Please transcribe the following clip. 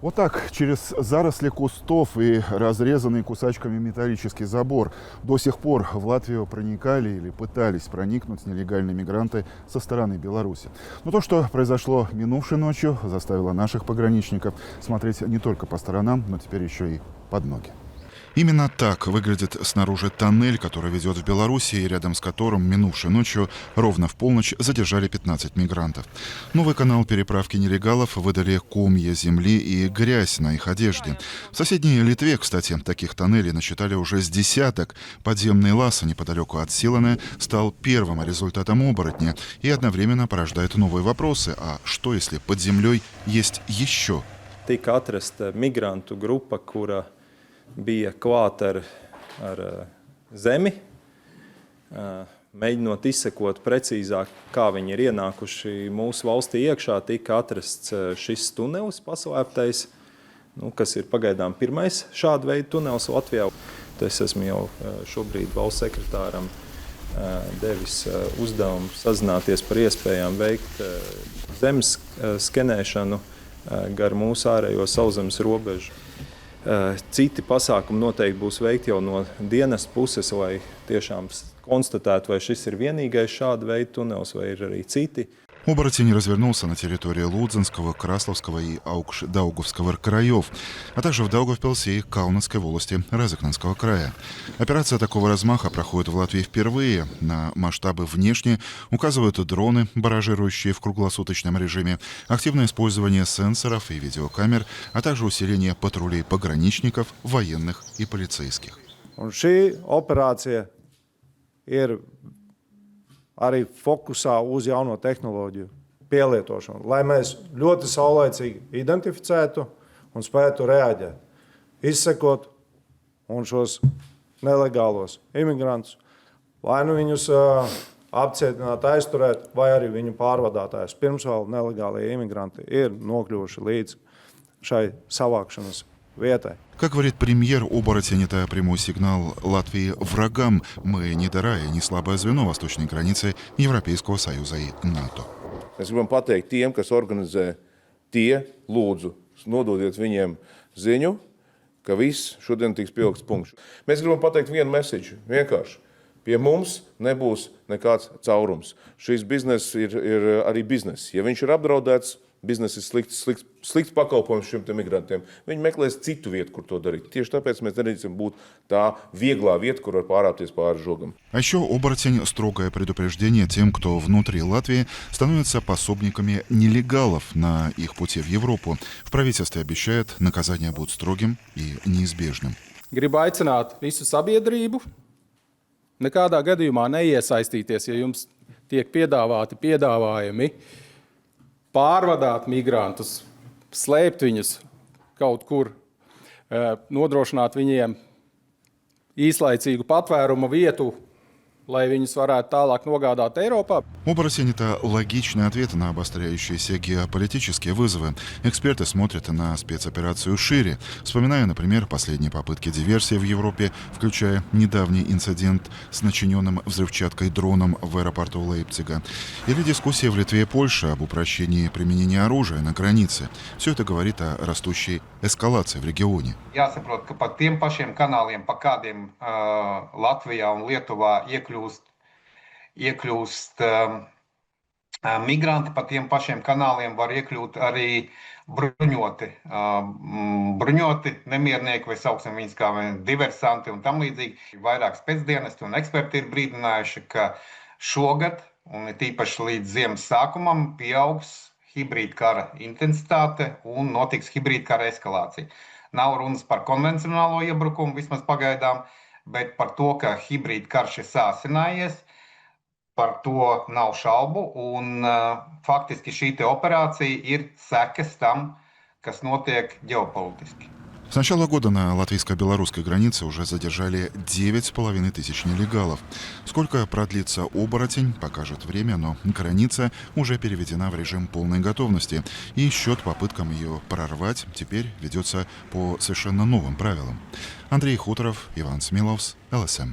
Вот так, через заросли кустов и разрезанный кусачками металлический забор, до сих пор в Латвию проникали или пытались проникнуть нелегальные мигранты со стороны Беларуси. Но то, что произошло минувшей ночью, заставило наших пограничников смотреть не только по сторонам, но теперь еще и под ноги. Именно так выглядит снаружи тоннель, который ведет в Белоруссию, и рядом с которым минувшей ночью ровно в полночь задержали 15 мигрантов. Новый канал переправки нелегалов выдали комья земли и грязь на их одежде. В соседней Литве, кстати, таких тоннелей насчитали уже с десяток. Подземный лаз неподалеку от Силана стал первым результатом оборотня и одновременно порождает новые вопросы. А что, если под землей есть еще? Tika atrasta migrantu grupa, kura bija klāta ar zemi, mēģinot izsekot precīzāk, kā viņi ir ienākuši mūsu valstī iekšā, tika atrasts šis tunelis paslēptais, kas ir pagaidām pirmais šāda veida tunelis Latvijā. Es esmu jau šobrīd valsts sekretāram devis uzdevumu sazināties par iespējām veikt zemes skenēšanu gar mūsu ārējo sauszemes robežu. Citi pasākumi noteikti būs veikti jau no dienas puses, lai tiešām konstatētu, vai šis ir vienīgais šāda veida tunelis, vai ir arī citi. Оборотень развернулся на территории Лудзенского, Красловского и Даугавского краев, а также в Даугавпилсе и Каунасской волости Разокненского края. Операция такого размаха проходит в Латвии впервые. На масштабы внешне указывают дроны, баражирующие в круглосуточном режиме, активное использование сенсоров и видеокамер, а также усиление патрулей пограничников, военных и полицейских. Šī operācija ir arī fokusā uz jauno tehnoloģiju pielietošanu, lai mēs ļoti saulaicīgi identificētu un spētu reaģēt, izsekot un šos nelegālos imigrantus, vai nu viņus apcietināt, aizturēt, vai arī viņu pārvadātājus. Pirms vēl nelegālie imigranti ir nokļuvuši līdz šai savākšanas ветой. Как говорит премьер, оборотень – это прямой сигнал Латвии врагам. Мы не дыра и не слабое звено восточной границы Европейского Союза и НАТО. Mēs gribam pateikt tiem, kas organizē, tie lūdzu nododiet viņiem ziņu, ka viss šodien tiks pielikts punkts. Mēs gribam pateikt vienu mesiģu, vienkārši. Pie mums nebūs nekāds caurums. Šis bizness ir arī bizness. Ja viņš ir apdraudēts, bizness ir slikts pakalpojums šiem migrantiem. Viņi meklēs citu vietu, kur то darīt. Tieši tāpēc mēs nedrīkstam būt tā vieglā vieta, kur var pārāpties pāri žogam. А еще оборотень – строгое предупреждение тем, кто внутри Латвии становится пособниками нелегалов на их пути в Европу. В правительстве обещают, наказание будет строгим и неизбежным. Gribu aicināt visu sabiedrību nekādā gadījumā neiesaistīties, ja jums tiek piedāvāti piedāvājumi pārvadāt migrantus, slēpt viņus kaut kur, nodrošināt viņiem īslaicīgu patvērumu vietu, lai viņus varētu tālāk nogādāt Eiropā. Оборотень – это логичный ответ на обостряющиеся геополитические вызовы. Эксперты смотрят на спецоперацию шире, вспоминая, например, последние попытки диверсии в Европе, включая недавний инцидент с начиненным взрывчаткой дроном в аэропорту Лейпцига, или дискуссии в Литве и Польше об упрощении применения оружия на границе. Все это говорит о растущей эскалации в регионе. Jāsaprot, ka pa tiem pašiem kanāliem, pa kādiem Latvijā un Lietuvā iekļūst migranti, pa tiem pašiem kanāliem var iekļūt arī bruņoti nemiernieki, vai sauksim viņus kā diversanti un tam līdzīgi. Vairāk spēcdienesti un eksperti ir brīdinājuši, ka šogad, un tīpaši līdz ziemas sākumam, pieaugs hibrīda kara intensitāte un notiks hibrīda kara eskalācija. Nav runas par konvencionālo iebrukumu, vismaz pagaidām, bet par to, ka hibrīda karš ir sāsinājies, par to nav šaubu, un faktiski šī operācija ir sekas tam, kas notiek ģeopolitiski. С начала года на латвийско-белорусской границе уже задержали 9,5 тысяч нелегалов. Сколько продлится оборотень, покажет время, но граница уже переведена в режим полной готовности. И счет попыткам ее прорвать теперь ведется по совершенно новым правилам. Андрей Хуторов, Иван Смиловс, ЛСМ.